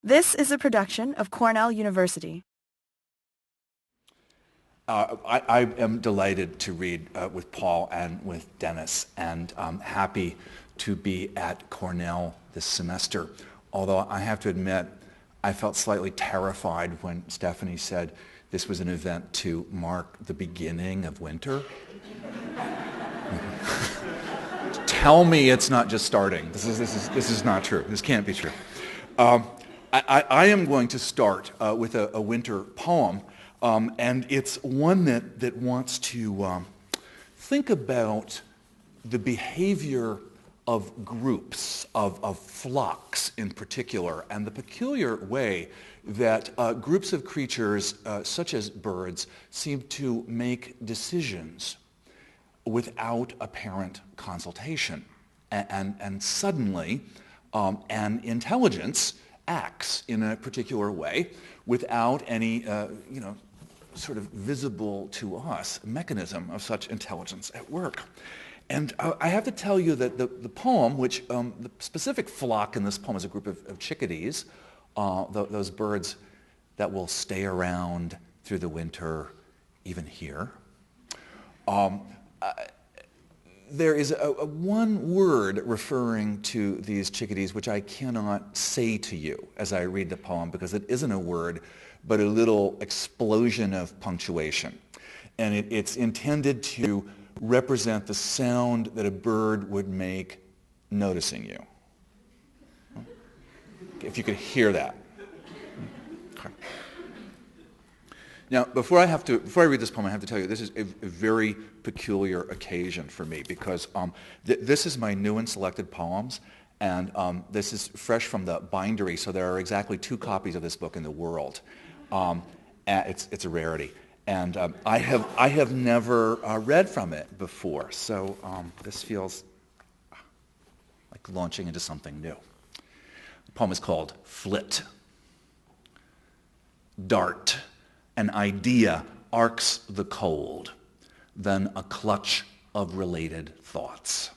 This is a production of Cornell University. I am delighted to read with Paul and with Dennis, and I'm happy to be at Cornell this semester. Although I have to admit, I felt slightly terrified when Stephanie said this was an event to mark the beginning of winter. Tell me it's not just starting. This is not true. This can't be true. I am going to start with a winter poem, and it's one that wants to think about the behavior of groups, of flocks in particular, and the peculiar way that groups of creatures, such as birds, seem to make decisions without apparent consultation. And suddenly, an intelligence acts in a particular way without any, sort of visible to us mechanism of such intelligence at work. And I have to tell you that the poem, which the specific flock in this poem is a group of chickadees, those birds that will stay around through the winter, even here. There is a one word referring to these chickadees which I cannot say to you as I read the poem, because it isn't a word, but a little explosion of punctuation. And it's intended to represent the sound that a bird would make noticing you. If you could hear that. Okay. Now, before I read this poem, I have to tell you this is a very peculiar occasion for me, because this is my new and selected poems, and this is fresh from the bindery, so there are exactly 2 copies of this book in the world. It's a rarity, and I have never read from it before, so this feels like launching into something new. The poem is called Flit. Dart. An idea arcs the cold, then a clutch of related thoughts.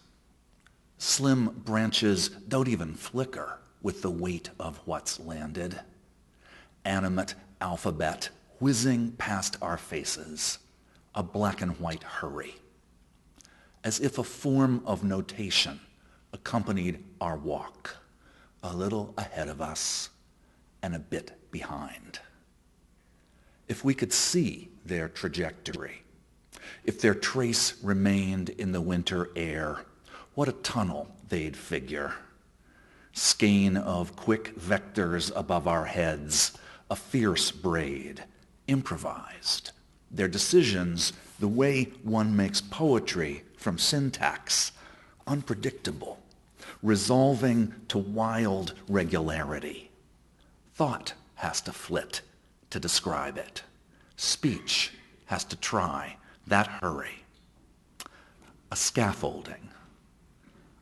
Slim branches don't even flicker with the weight of what's landed. Animate alphabet whizzing past our faces, a black and white hurry. As if a form of notation accompanied our walk, a little ahead of us and a bit behind. If we could see their trajectory, if their trace remained in the winter air, what a tunnel they'd figure. Skein of quick vectors above our heads, a fierce braid, improvised. Their decisions, the way one makes poetry from syntax, unpredictable, resolving to wild regularity. Thought has to flit to describe it. Speech has to try that hurry. A scaffolding,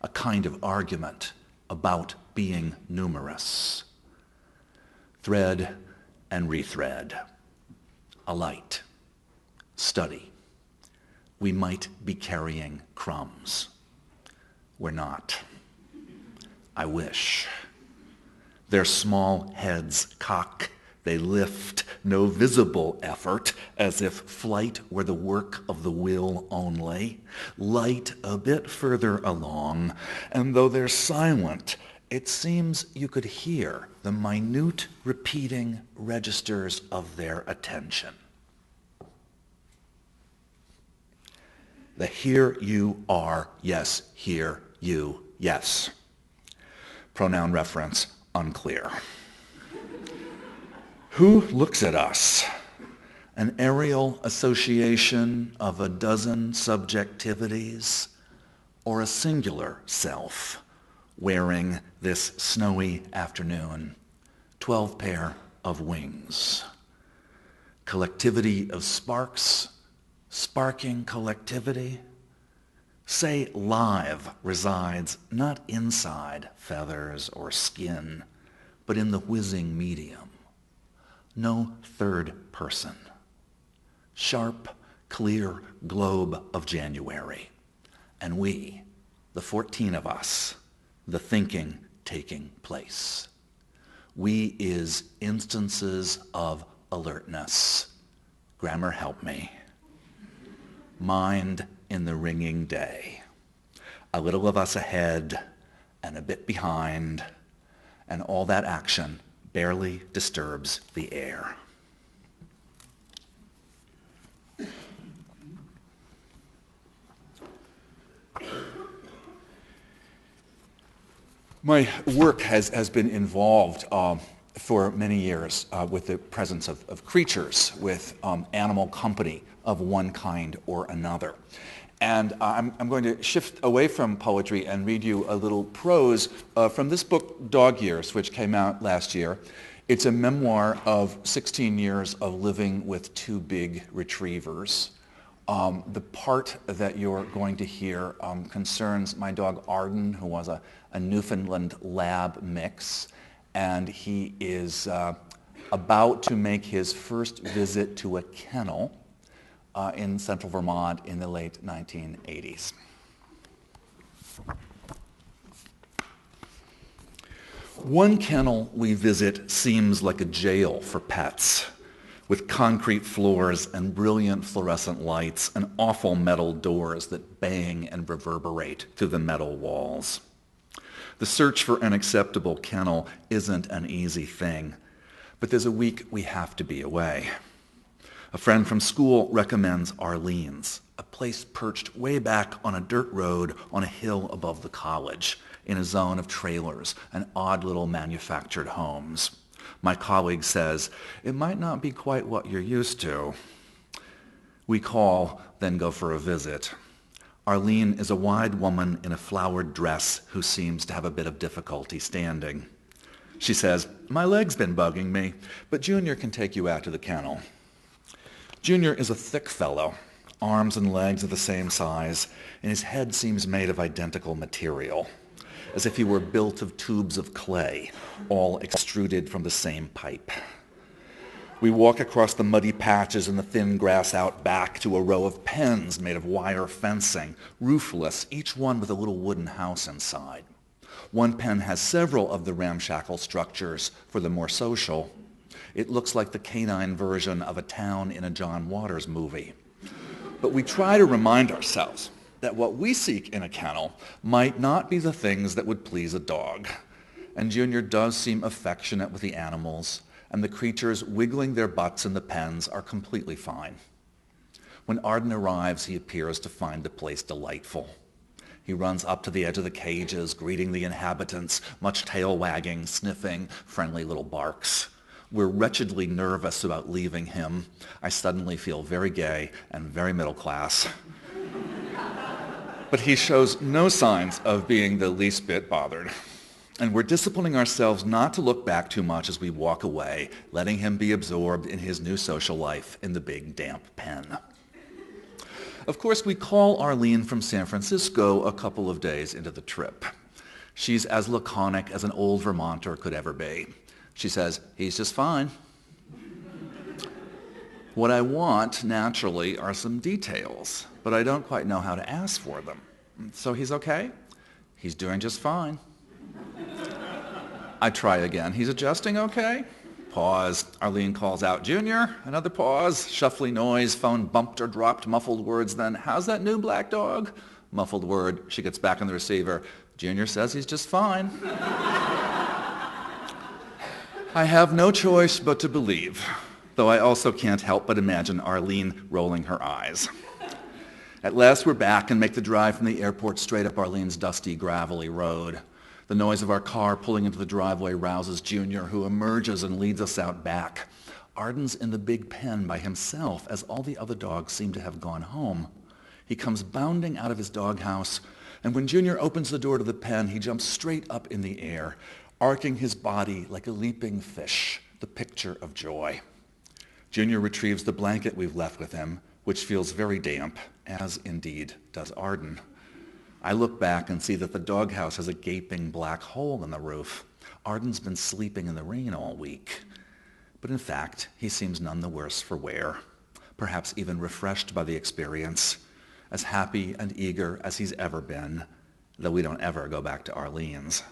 a kind of argument about being numerous. Thread and rethread. A light. Study. We might be carrying crumbs. We're not. I wish. Their small heads cock. They lift, no visible effort, as if flight were the work of the will only. Light a bit further along, and though they're silent, it seems you could hear the minute repeating registers of their attention. The here you are, yes, here you, yes. Pronoun reference unclear. Who looks at us? An aerial association of a dozen subjectivities, or a singular self wearing this snowy afternoon 12 pair of wings? Collectivity of sparks, sparking collectivity? Say live resides not inside feathers or skin, but in the whizzing medium. No third person. Sharp, clear globe of January. And we, the 14 of us, the thinking taking place. We is instances of alertness. Grammar help me. Mind in the ringing day. A little of us ahead and a bit behind, and all that action barely disturbs the air. My work has been involved for many years with the presence of creatures, with animal company of one kind or another. And I'm going to shift away from poetry and read you a little prose from this book, Dog Years, which came out last year. It's a memoir of 16 years of living with two big retrievers. The part that you're going to hear concerns my dog Arden, who was a Newfoundland Lab mix, and he is about to make his first visit to a kennel in central Vermont in the late 1980s. One kennel we visit seems like a jail for pets, with concrete floors and brilliant fluorescent lights and awful metal doors that bang and reverberate through the metal walls. The search for an acceptable kennel isn't an easy thing, but there's a week we have to be away. A friend from school recommends Arlene's, a place perched way back on a dirt road on a hill above the college, in a zone of trailers and odd little manufactured homes. My colleague says, it might not be quite what you're used to. We call, then go for a visit. Arlene is a wide woman in a flowered dress who seems to have a bit of difficulty standing. She says, my leg's been bugging me, but Junior can take you out to the kennel. Junior is a thick fellow, arms and legs are the same size, and his head seems made of identical material, as if he were built of tubes of clay, all extruded from the same pipe. We walk across the muddy patches and the thin grass out back to a row of pens made of wire fencing, roofless, each one with a little wooden house inside. One pen has several of the ramshackle structures for the more social. It looks like the canine version of a town in a John Waters movie. But we try to remind ourselves that what we seek in a kennel might not be the things that would please a dog. And Junior does seem affectionate with the animals, and the creatures wiggling their butts in the pens are completely fine. When Arden arrives, he appears to find the place delightful. He runs up to the edge of the cages, greeting the inhabitants, much tail wagging, sniffing, friendly little barks. We're wretchedly nervous about leaving him. I suddenly feel very gay and very middle class. But he shows no signs of being the least bit bothered. And we're disciplining ourselves not to look back too much as we walk away, letting him be absorbed in his new social life in the big damp pen. Of course, we call Arlene from San Francisco a couple of days into the trip. She's as laconic as an old Vermonter could ever be. She says, he's just fine. What I want, naturally, are some details, but I don't quite know how to ask for them. So he's okay? He's doing just fine. I try again. He's adjusting okay? Pause. Arlene calls out, Junior. Another pause. Shuffly noise. Phone bumped or dropped. Muffled words. Then, how's that new black dog? Muffled word. She gets back on the receiver. Junior says he's just fine. I have no choice but to believe, though I also can't help but imagine Arlene rolling her eyes. At last we're back and make the drive from the airport straight up Arlene's dusty, gravelly road. The noise of our car pulling into the driveway rouses Junior, who emerges and leads us out back. Arden's in the big pen by himself, as all the other dogs seem to have gone home. He comes bounding out of his doghouse, and when Junior opens the door to the pen, he jumps straight up in the air, arcing his body like a leaping fish, the picture of joy. Junior retrieves the blanket we've left with him, which feels very damp, as indeed does Arden. I look back and see that the doghouse has a gaping black hole in the roof. Arden's been sleeping in the rain all week. But in fact, he seems none the worse for wear, perhaps even refreshed by the experience, as happy and eager as he's ever been, though we don't ever go back to Arlene's.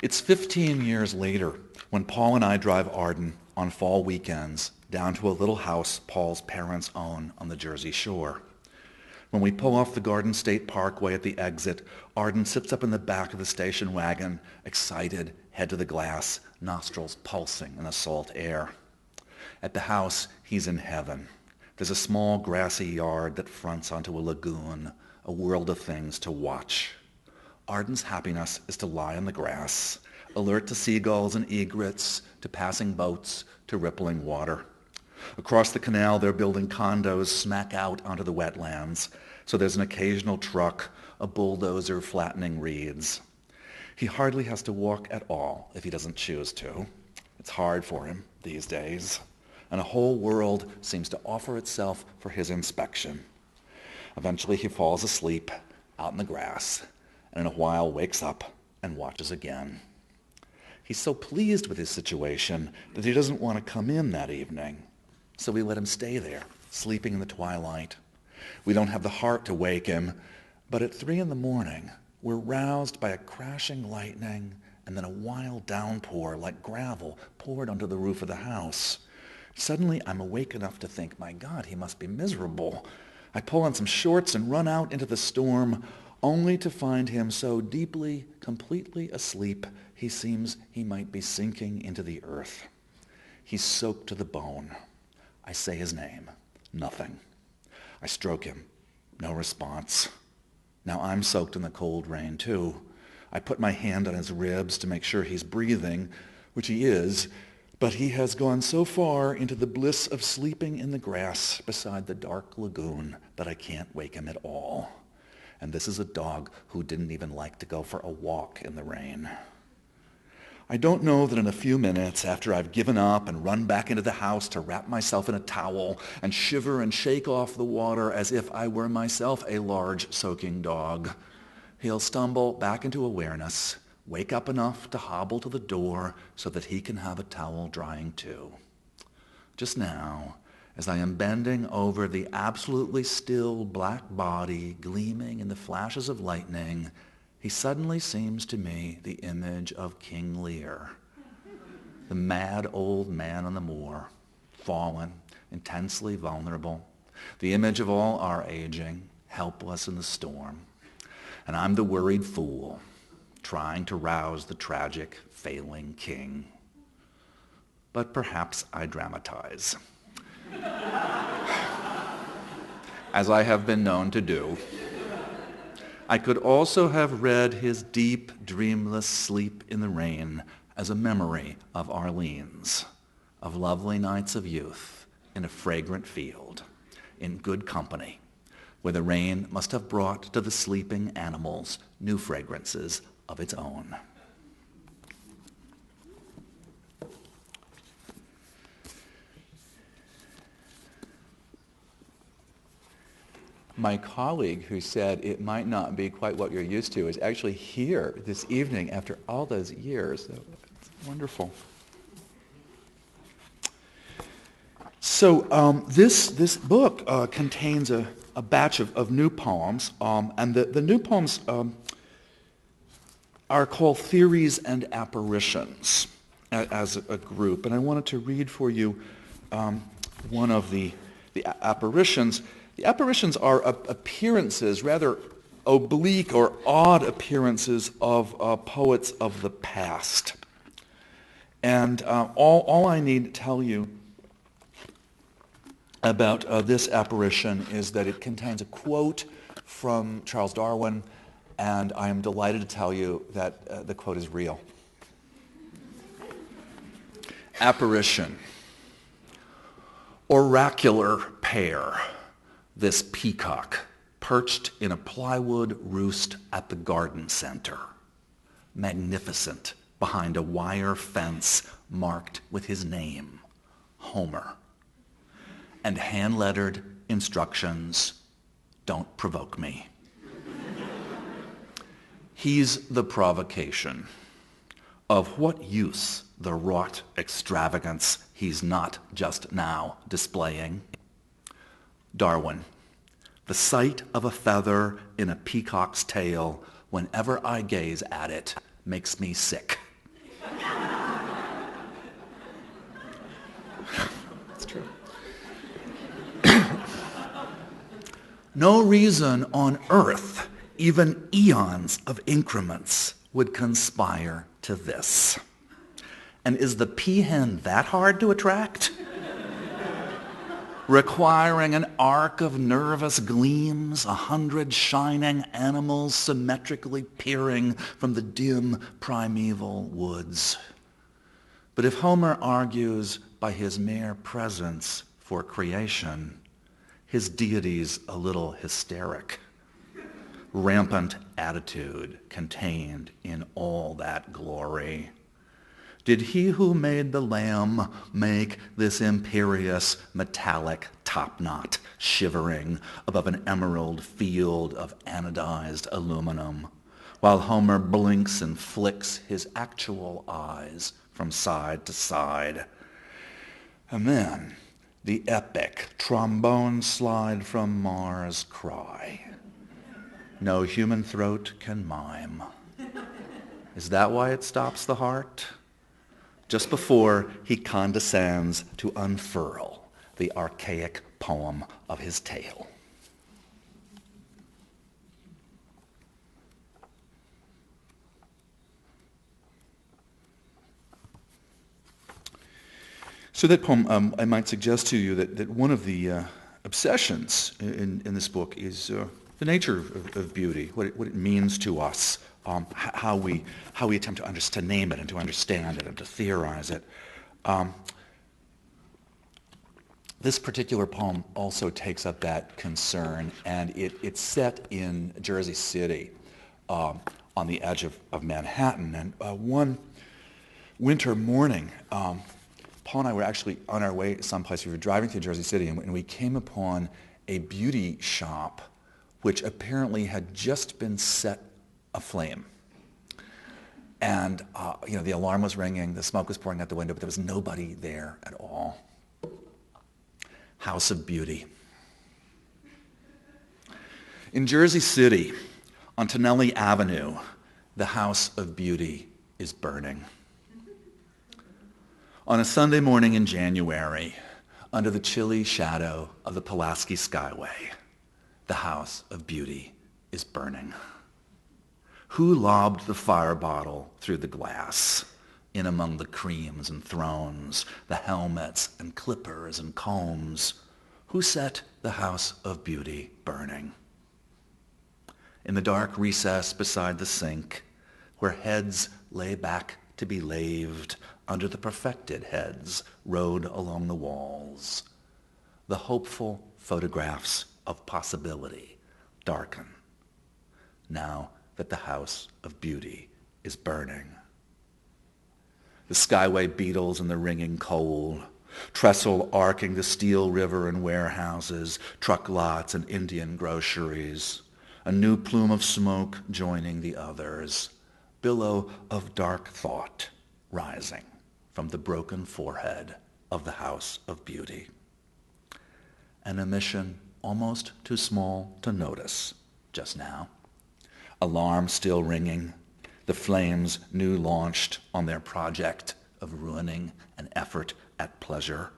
It's 15 years later when Paul and I drive Arden on fall weekends down to a little house Paul's parents own on the Jersey Shore. When we pull off the Garden State Parkway at the exit, Arden sits up in the back of the station wagon, excited, head to the glass, nostrils pulsing in the salt air. At the house, he's in heaven. There's a small grassy yard that fronts onto a lagoon, a world of things to watch. Arden's happiness is to lie on the grass, alert to seagulls and egrets, to passing boats, to rippling water. Across the canal, they're building condos smack out onto the wetlands, so there's an occasional truck, a bulldozer flattening reeds. He hardly has to walk at all if he doesn't choose to. It's hard for him these days, and a whole world seems to offer itself for his inspection. Eventually he falls asleep out in the grass, and in a while wakes up and watches again. He's so pleased with his situation that he doesn't want to come in that evening. So we let him stay there, sleeping in the twilight. We don't have the heart to wake him, but at 3 a.m, we're roused by a crashing lightning and then a wild downpour like gravel poured onto the roof of the house. Suddenly I'm awake enough to think, my God, he must be miserable. I pull on some shorts and run out into the storm, only to find him so deeply, completely asleep, he seems he might be sinking into the earth. He's soaked to the bone. I say his name. Nothing. I stroke him. No response. Now I'm soaked in the cold rain too. I put my hand on his ribs to make sure he's breathing, which he is, but he has gone so far into the bliss of sleeping in the grass beside the dark lagoon that I can't wake him at all. And this is a dog who didn't even like to go for a walk in the rain. I don't know that in a few minutes after I've given up and run back into the house to wrap myself in a towel and shiver and shake off the water as if I were myself a large soaking dog, he'll stumble back into awareness, wake up enough to hobble to the door so that he can have a towel drying too. Just now, as I am bending over the absolutely still black body gleaming in the flashes of lightning, he suddenly seems to me the image of King Lear, the mad old man on the moor, fallen, intensely vulnerable, the image of all our aging, helpless in the storm. And I'm the worried fool, trying to rouse the tragic, failing king. But perhaps I dramatize, as I have been known to do. I could also have read his deep, dreamless sleep in the rain as a memory of Arlene's, of lovely nights of youth in a fragrant field, in good company, where the rain must have brought to the sleeping animals new fragrances of its own. My colleague who said it might not be quite what you're used to is actually here this evening after all those years. So it's wonderful. So this book contains a batch of new poems, and the new poems are called Theories and Apparitions as a group. And I wanted to read for you one of the apparitions. The apparitions are appearances, rather oblique or odd appearances of poets of the past. And all I need to tell you about this apparition is that it contains a quote from Charles Darwin, and I am delighted to tell you that the quote is real. Apparition. Oracular pair. This peacock perched in a plywood roost at the garden center, magnificent behind a wire fence marked with his name, Homer, and hand-lettered instructions, don't provoke me. He's the provocation. Of what use the wrought extravagance he's not just now displaying? Darwin, the sight of a feather in a peacock's tail, whenever I gaze at it, makes me sick. No reason on earth, even eons of increments, would conspire to this. And is the peahen that hard to attract? Requiring an arc of nervous gleams, 100 shining animals symmetrically peering from the dim primeval woods. But if Homer argues by his mere presence for creation, his deity's a little hysteric. Rampant attitude contained in all that glory. Did he who made the lamb make this imperious metallic topknot shivering above an emerald field of anodized aluminum, while Homer blinks and flicks his actual eyes from side to side? And then the epic trombone slide from Mars cry. No human throat can mime. Is that why it stops the heart? Just before he condescends to unfurl the archaic poem of his tale. So that poem, I might suggest to you that one of the obsessions in this book is the nature of beauty, what it means to us, how we attempt to name it and to understand it and to theorize it. This particular poem also takes up that concern, and it's set in Jersey City, on the edge of Manhattan. And one winter morning, Paul and I were actually on our way someplace. We were driving through Jersey City, and we came upon a beauty shop which apparently had just been set aflame. And the alarm was ringing, the smoke was pouring out the window, but there was nobody there at all. House of Beauty. In Jersey City, on Tonelli Avenue, the House of Beauty is burning. On a Sunday morning in January, under the chilly shadow of the Pulaski Skyway, the House of Beauty is burning. Who lobbed the fire bottle through the glass, in among the creams and thrones, the helmets and clippers and combs? Who set the House of Beauty burning? In the dark recess beside the sink, where heads lay back to be laved under the perfected heads rode along the walls, the hopeful photographs of possibility darken, now that the House of Beauty is burning. The skyway beetles in the ringing cold, trestle arcing the steel river and warehouses, truck lots and Indian groceries, a new plume of smoke joining the others, billow of dark thought rising from the broken forehead of the House of Beauty. An emission almost too small to notice just now. Alarm still ringing, the flames new launched on their project of ruining an effort at pleasure.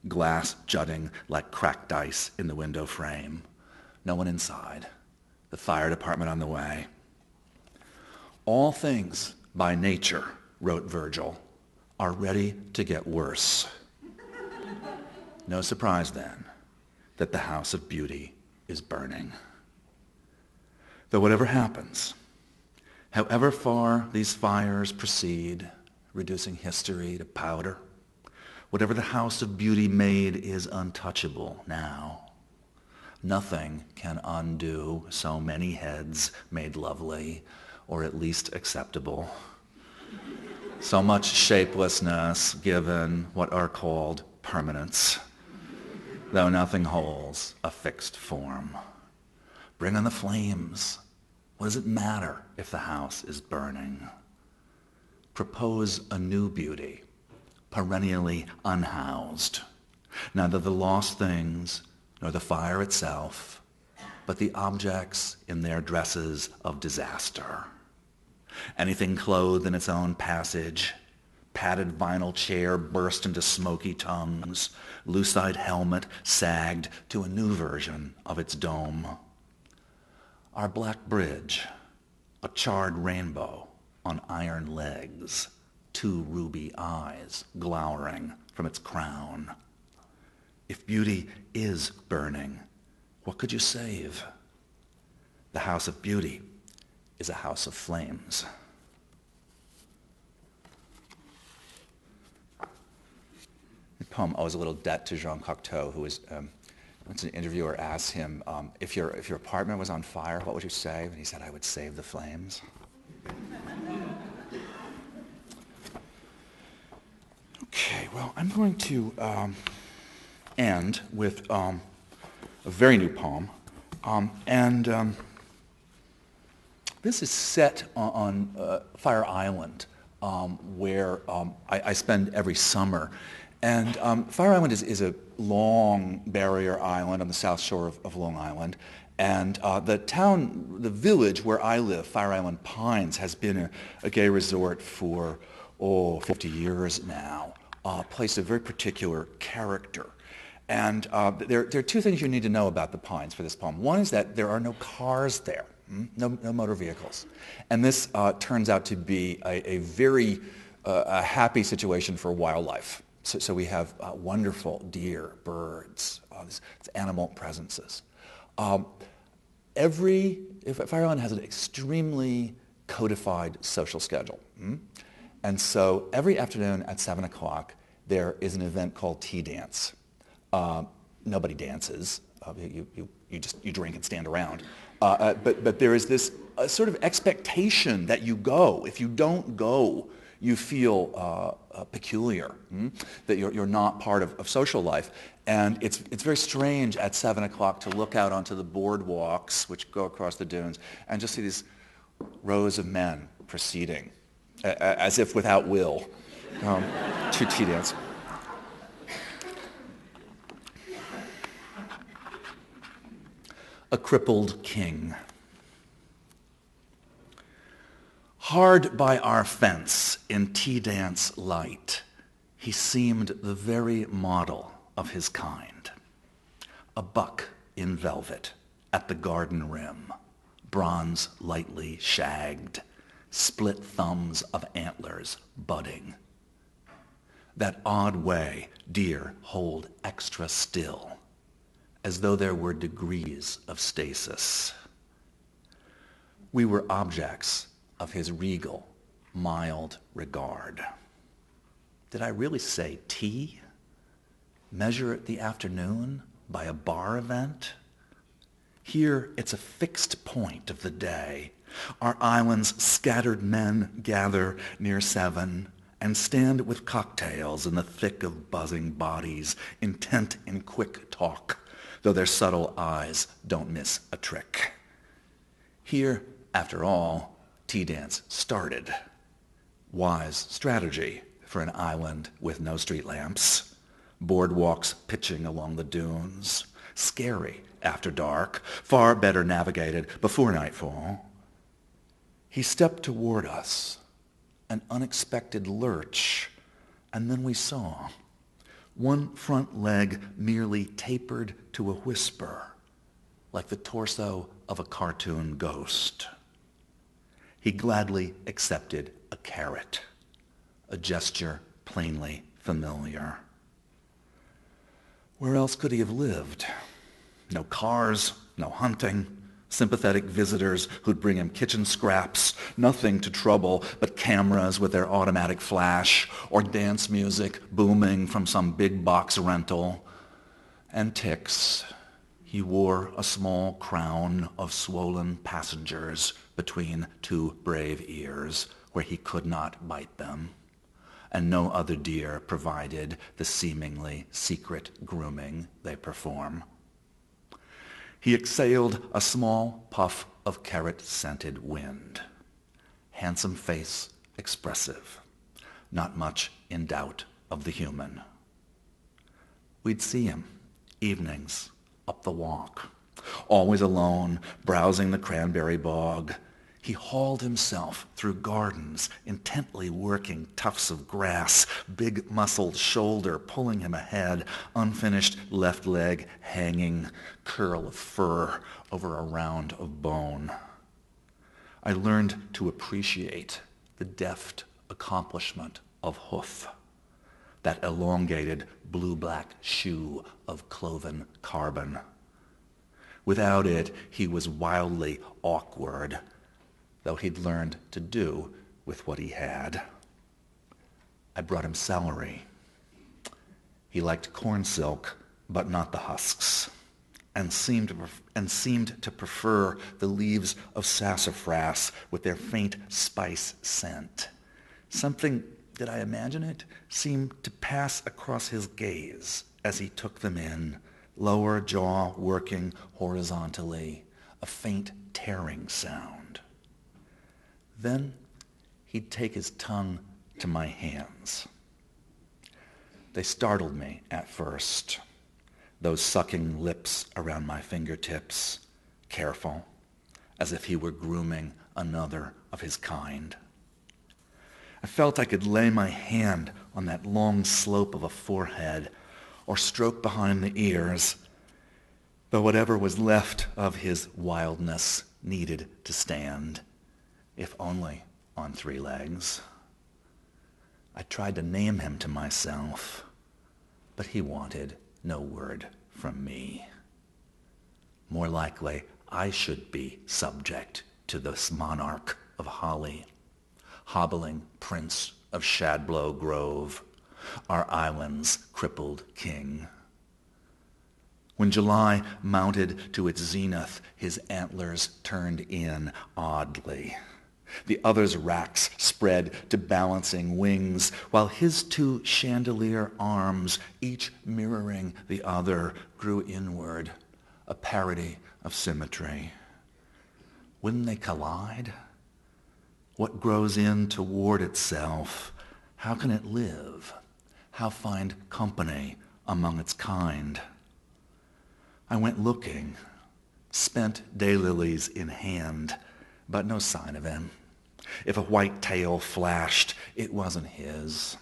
Glass jutting like cracked ice in the window frame. No one inside. The fire department on the way. All things by nature, wrote Virgil, are ready to get worse. No surprise then that the House of Beauty is burning. Though whatever happens, however far these fires proceed, reducing history to powder, whatever the House of Beauty made is untouchable now. Nothing can undo so many heads made lovely, or at least acceptable. So much shapelessness given what are called permanence, though nothing holds a fixed form. Bring on the flames. What does it matter if the house is burning? Propose a new beauty, perennially unhoused. Neither the lost things nor the fire itself, but the objects in their dresses of disaster. Anything clothed in its own passage, Padded vinyl chair burst into smoky tongues. Lucite helmet sagged to a new version of its dome. Our black bridge, a charred rainbow on iron legs, 2 ruby eyes glowering from its crown. If beauty is burning, what could you save? The house of beauty is a house of flames. The poem owes a little debt to Jean Cocteau, who was, once an interviewer asked him, if your apartment was on fire, what would you say? And he said, I would save the flames. Okay, well, I'm going to end with a very new poem. This is set on Fire Island, where I spend every summer. And Fire Island is a long barrier island on the south shore of Long Island. And the village where I live, Fire Island Pines, has been a gay resort for, 50 years now. A place of very particular character. And there are 2 things you need to know about the Pines for this poem. One is that there are no cars there, no motor vehicles. And this turns out to be a very happy situation for wildlife. So we have wonderful deer, birds, these animal presences. Fire Island has an extremely codified social schedule. And so every afternoon at 7 o'clock, there is an event called tea dance. Nobody dances. You drink and stand around. But there is this sort of expectation that you go. If you don't go, you feel peculiar, that you're not part of social life. And it's very strange at 7 o'clock to look out onto the boardwalks, which go across the dunes, and just see these rows of men proceeding, as if without will, to tea dance. A crippled king. Hard by our fence in tea dance light, he seemed the very model of his kind. A buck in velvet at the garden rim, bronze lightly shagged, split thumbs of antlers budding. That odd way deer hold extra still, as though there were degrees of stasis. We were objects of his regal, mild regard. Did I really say tea? Measure the afternoon by a bar event? Here it's a fixed point of the day. Our island's scattered men gather near 7 and stand with cocktails in the thick of buzzing bodies, intent in quick talk, though their subtle eyes don't miss a trick. Here, after all, tea dance started. Wise strategy for an island with no street lamps. Boardwalks pitching along the dunes. Scary after dark, far better navigated before nightfall. He stepped toward us, an unexpected lurch, and then we saw one front leg merely tapered to a whisper, like the torso of a cartoon ghost. He gladly accepted a carrot, a gesture plainly familiar. Where else could he have lived? No cars, no hunting, sympathetic visitors who'd bring him kitchen scraps, nothing to trouble but cameras with their automatic flash, or dance music booming from some big box rental. And ticks. He wore a small crown of swollen passengers between 2 brave ears where he could not bite them, and no other deer provided the seemingly secret grooming they perform. He exhaled a small puff of carrot-scented wind. Handsome face, expressive, not much in doubt of the human. We'd see him, evenings, up the walk, always alone, browsing the cranberry bog. He hauled himself through gardens, intently working tufts of grass, big muscled shoulder pulling him ahead, unfinished left leg hanging, curl of fur over a round of bone. I learned to appreciate the deft accomplishment of hoof, that elongated blue-black shoe of cloven carbon. Without it, he was wildly awkward, though he'd learned to do with what he had. I brought him celery. He liked corn silk, but not the husks, and seemed to prefer the leaves of sassafras with their faint spice scent. Something, did I imagine it, seemed to pass across his gaze as he took them in, lower jaw working horizontally, a faint tearing sound. Then he'd take his tongue to my hands. They startled me at first, those sucking lips around my fingertips, careful, as if he were grooming another of his kind. I felt I could lay my hand on that long slope of a forehead or stroke behind the ears, though whatever was left of his wildness needed to stand, if only on 3 legs. I tried to name him to myself, but he wanted no word from me. More likely, I should be subject to this monarch of holly, hobbling prince of Shadblow Grove, our island's crippled king. When July mounted to its zenith, his antlers turned in oddly. The other's racks spread to balancing wings, while his 2 chandelier arms, each mirroring the other, grew inward, a parody of symmetry. Wouldn't they collide? What grows in toward itself? How can it live? How find company among its kind? I went looking, spent daylilies in hand, but no sign of him. If a white tail flashed, it wasn't his.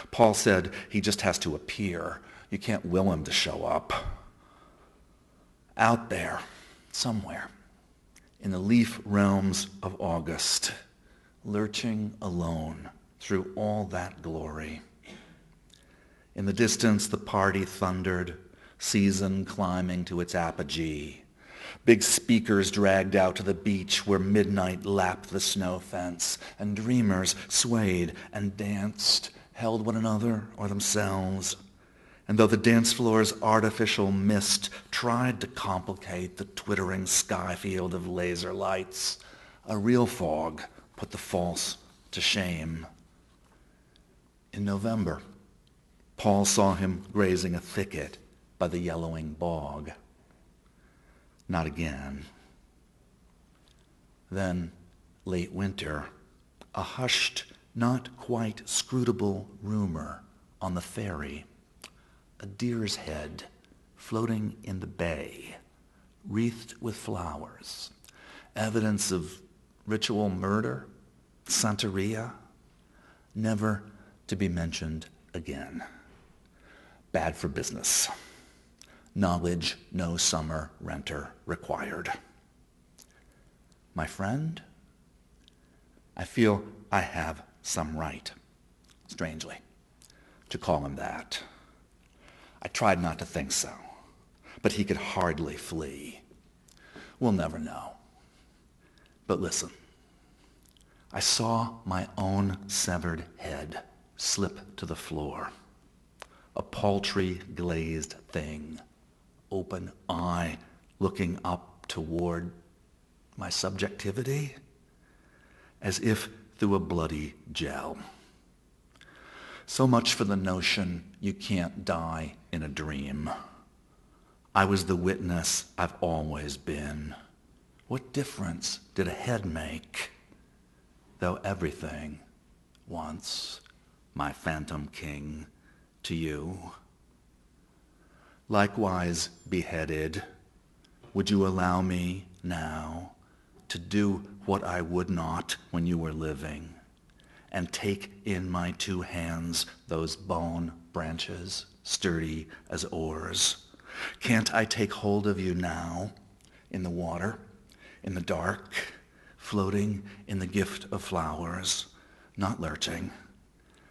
Paul said he just has to appear. You can't will him to show up. Out there, somewhere, in the leaf realms of August, lurching alone through all that glory. In the distance, the party thundered, season climbing to its apogee. Big speakers dragged out to the beach where midnight lapped the snow fence, and dreamers swayed and danced, held one another or themselves. And though the dance floor's artificial mist tried to complicate the twittering sky field of laser lights, a real fog put the false to shame. In November, Paul saw him grazing a thicket by the yellowing bog. Not again. Then, late winter, a hushed, not quite scrutable rumor on the ferry, a deer's head floating in the bay, wreathed with flowers, evidence of ritual murder, Santeria, never to be mentioned again. Bad for business. Knowledge no summer renter required. My friend, I feel I have some right, strangely, to call him that. I tried not to think so, but he could hardly flee. We'll never know. But listen, I saw my own severed head slip to the floor, a paltry glazed thing, open eye looking up toward my subjectivity, as if through a bloody gel. So much for the notion you can't die in a dream. I was the witness I've always been. What difference did a head make? Though everything, once, my phantom king, to you. Likewise beheaded, would you allow me now to do what I would not when you were living, and take in my 2 hands those bone branches, sturdy as oars? Can't I take hold of you now, in the water, in the dark, floating in the gift of flowers, not lurching,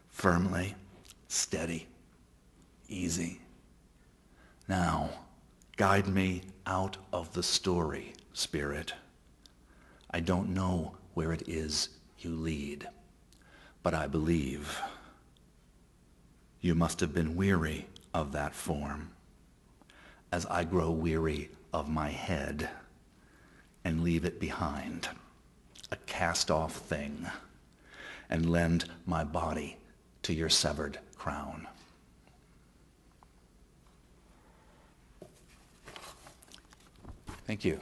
firmly, steady, easy? Now, guide me out of the story, Spirit. I don't know where it is you lead, but I believe. You must have been weary of that form, as I grow weary of my head and leave it behind, a cast-off thing, and lend my body to your severed crown. Thank you.